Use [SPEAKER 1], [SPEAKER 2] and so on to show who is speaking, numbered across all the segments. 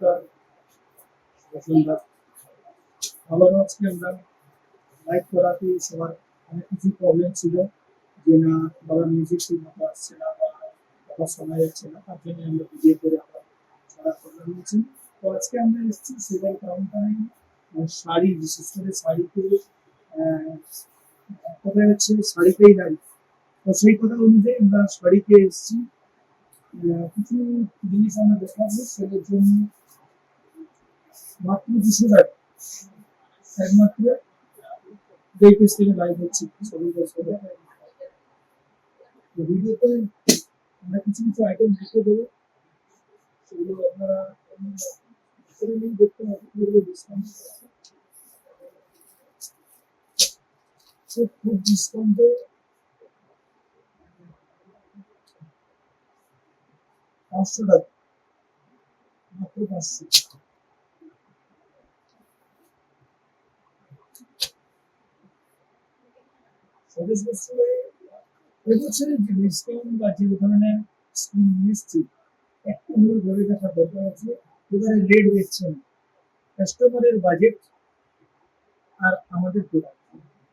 [SPEAKER 1] নমস্কার বসুন্ধরা। আবারও আজকে আমরা লাইভ করাতে সবার অনেক কিছু প্রবলেম ছিল, যে না বাবা মিউজিক ঠিক মতো আসছে না বা কথা শোনা যাচ্ছে না, তার জন্য আমরা ভিডিও করে আমরা ছড়া প্রবলেম হয়েছি। তো আজকে আমরা এসেছি সেলাই কাউন্টারে শাড়ি, বিশেষ করে শাড়িতে কোথায় হচ্ছে শাড়িতেই দাঁড়ি। তো সেই কথা অনুযায়ী আমরা শাড়িতে এসেছি। কিছু জিনিস আমরা দেখাবো সেটার জন্য মাত্র 200 টাকা, একমাত্র যেই পেজ থেকে লাইভ হচ্ছে সবাই বসে। ভিডিওতে আমরা কিছু কিছু আইটেম দেখে দেবো, সেগুলো আপনারা দেখতে পাবেন। যেগুলো ডিসকাউন্ট খুব ডিসকাউন্টে 500 টাকা, মাত্র 500। সবুজ বস্ত্রে এবছরের যে ডিসকাউন্ট বা যে ধরনের স্কিম নিচ্ছি, একটু হলেও ধরে রাখার দরকার আছে। এবারে রেট দেখছে না, কাস্টমারের বাজেট আর আমাদের প্রোডাক্ট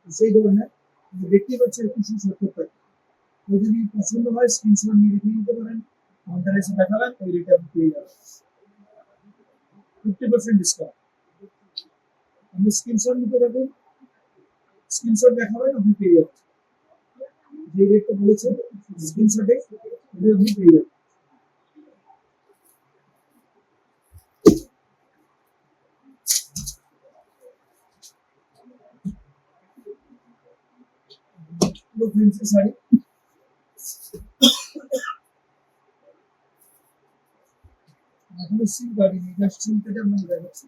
[SPEAKER 1] সেই ধরনের দেখতে পাচ্ছি 2170 টাকা। তো যদি পছন্দ হয় স্ক্রিনশট নিয়ে রেখে দিতে পারেন, আমাদের এসে দেখাবেন, ওই রেটে আপনি পেয়ে যাবেন 50% ডিসকাউন্ট। আপনি স্ক্রিনশট নিতে পারবেন, স্ক্রিনশট দেখাবেন, আপনি পেয়ে যাবেন যে রেটটা বলেছেন, স্ক্রিনশটে আপনি পেয়ে যাবেন। ফ্যান্সি শাড়ি, এখনো সিল কাটিনি, জাস্ট সিল কেটে আপনাকে দেখাচ্ছি।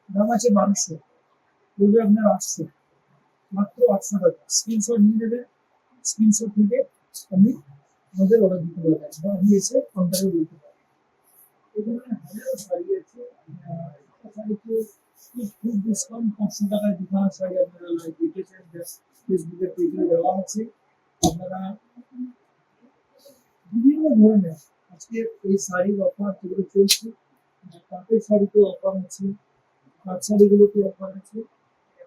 [SPEAKER 1] দাম আছে 1200, বলবে আপনার 800, মাত্র 800 টাকা। স্ক্রিনশট নিয়ে নেবেন, স্ক্রিনশট থেকে আপনি আমাদের অর্ডার দিতে পারবেন বা আপনি এসে কাউন্টারে বলতে পারেন। এখানে হাজারো শাড়ি আছে, একটা শাড়িতে খুব ডিসকাউন্ট 500 টাকায় দুখানা শাড়ি আপনারা লাইভ দেখেছেন, ফেসবুকের পেজে দেওয়া আছে। আপনারা বিভিন্ন ধরনের আজকে এই শাড়ির অফার যেগুলো চলছে, তাঁতের শাড়িতে অফার আছে, পাট শাড়িগুলোতে অফার আছে।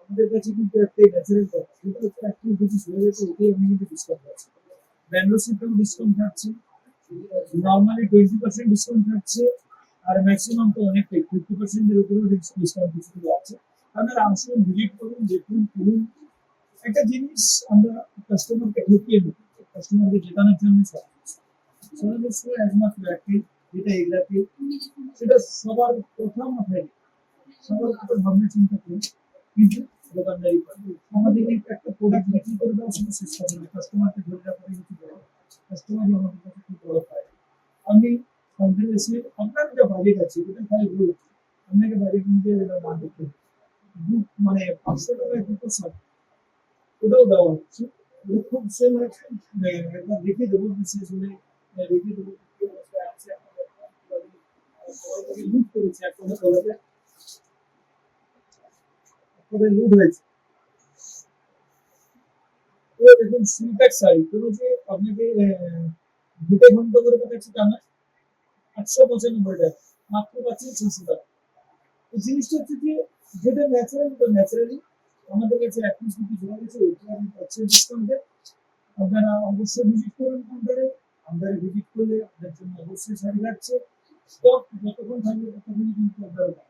[SPEAKER 1] আমাদের কাছে কিন্তু একটাই ন্যাচারাল কথা, যেটা হচ্ছে একটু যদি হয়ে যেত ওটাই আপনি কিন্তু ডিসকাউন্ট পাচ্ছেন। ব্যাঙ্গলোর ডিসকাউন্ট থাকছে, নর্মালি 20% ডিসকাউন্ট থাকছে, আর ম্যাক্সিমাম তো অনেকটাই 50%-এর উপরেও ডিসকাউন্ট কিছু আছে। আপনারা আসুন, ভিজিট করুন, দেখুন, কিনুন। একটা জিনিস আমরা কাস্টমারকে ঢুকিয়ে দিই, কাস্টমারকে জেতানোর জন্য সর্বোচ্চ একমাত্র একটাই, যেটা এগুলাকে সেটা সবার প্রথম মাথায় রেখে, সবার কথা ভাবনা চিন্তা করে কিন্তু দোকানদারি করে। আমাদের এই একটা প্রোডাক্ট বিক্রি করে দেওয়ার শুধু চেষ্টা করি, কাস্টমারকে ধরে রাখার কিছু বড়, কাস্টমারই আমাদের কাছে খুব বড় পায়। আপনি আমাদের এসে আপনার যে বাজেট আছে ওটা খালি বলুন, আপনাকে বাজেট নিতে না দেখতে মানে 500 টাকায় দুটো শার্ট, ওটাও দেওয়া হচ্ছে। ওটা খুব সেল হচ্ছে, একবার দেখে দেবো, বিশেষ হলে রেখে দেবো কি অবস্থায় আছে। সবাই লুট করেছে, এক কথা বলা যায়, লুট হয়েছে। তো দেখুন সিলপ্যাক শাড়ি, কোনো যে আপনাকে দুটো ঘন্টা করে পাঠাচ্ছে তা না, 895 টাকা, মাত্র পাচ্ছেন 600 টাকা। এই জিনিসটা হচ্ছে যে যেটা ন্যাচারাল, তো ন্যাচারালি আমাদের কাছে এক পিস দুটি জমা গেছে, ওইটা আপনি পাচ্ছেন ডিসকাউন্টে। আপনারা অবশ্যই ভিজিট করুন কাউন্টারে। কাউন্টারে ভিজিট করলে আপনার জন্য অবশ্যই শাড়ি রাখছে। স্টক যতক্ষণ থাকবে ততক্ষণই কিন্তু আপনারা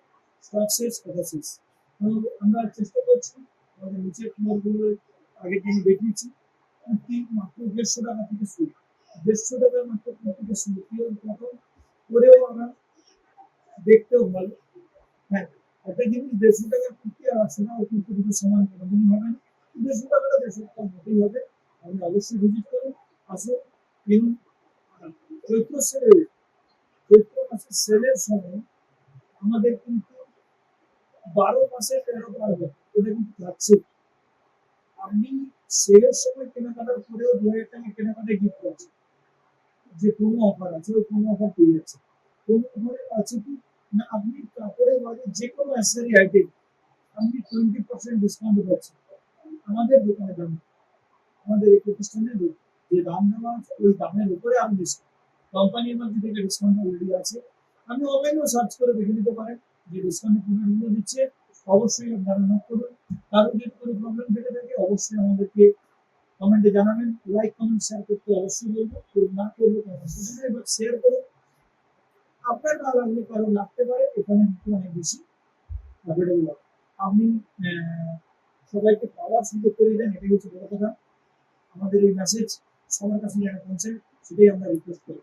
[SPEAKER 1] স্টক শেষ, কথা শেষ। তো আমরা চেষ্টা করছি আমাদের নিচের ফ্লোরগুলো আগের দিন দেখিয়েছি, কুর্তি মাত্র 150 টাকা থেকে শুরু, 150 টাকার মাত্র কুর্তিতে শুরু, কেউ প্রথম করেও আমরা দেখতেও ভালো। হ্যাঁ, একটা জিনিস 150 টাকার কুর্তি আর আছে না, ওই কুর্তি দুটো সমান কোনোদিনই হবে না। 150 টাকাটা 150 টাকা মতোই হবে। আপনি অবশ্যই ভিজিট করুন, আসুন, কিনুন। আর চৈত্র সেলের, চৈত্র মাসের সেলের সময় আমাদের কিন্তু 12 মাসে 13 পার্বণ, এটা কিন্তু থাকছে। আপনি সেলের সময় কেনাকাটার পরেও 2000 টাকা কেনাকাটায় গিফট পাচ্ছেন, যে কোনো অফার আছে, ওই কোনো অফার পেয়ে যাচ্ছে। কোনো অফারে আছে কি না, আপনি কাপড়ের বাদে যে কোনো অ্যাক্সেসরি আইটেম আপনি 20% ডিসকাউন্ট পাচ্ছেন আমাদের দোকানে দাম, আমাদের এই প্রতিষ্ঠানে যে দাম দেওয়া আছে ওই দামের উপরে আরো ডিসকাউন্ট। কোম্পানির মধ্যে থেকে ডিসকাউন্ট অলরেডি আছে, আপনি অনলাইনেও সার্চ করে দেখে নিতে পারেন যে ডিসকাউন্টের প্রোডাক্টগুলো দিচ্ছে। অবশ্যই আপনারা নোট করুন। কারো যদি কোনো প্রবলেম থেকে থাকে অবশ্যই আমাদেরকে কমেন্টে জানাবেন। লাইক কমেন্ট শেয়ার করতে অবশ্যই বলবো, কেউ না করলে কোনো অসুবিধা নেই, বাট শেয়ার করুন। আপনার না লাগলে কারো লাগতে পারে, এখানে কিন্তু অনেক বেশি অ্যাভেলেবল হবে। আপনি সবাইকে পাওয়ার সুযোগ করে দেন, এটাই হচ্ছে বড় কথা। আমাদের এই মেসেজ সবার কাছে যেন পৌঁছে, সেটাই আমরা রিকোয়েস্ট করি।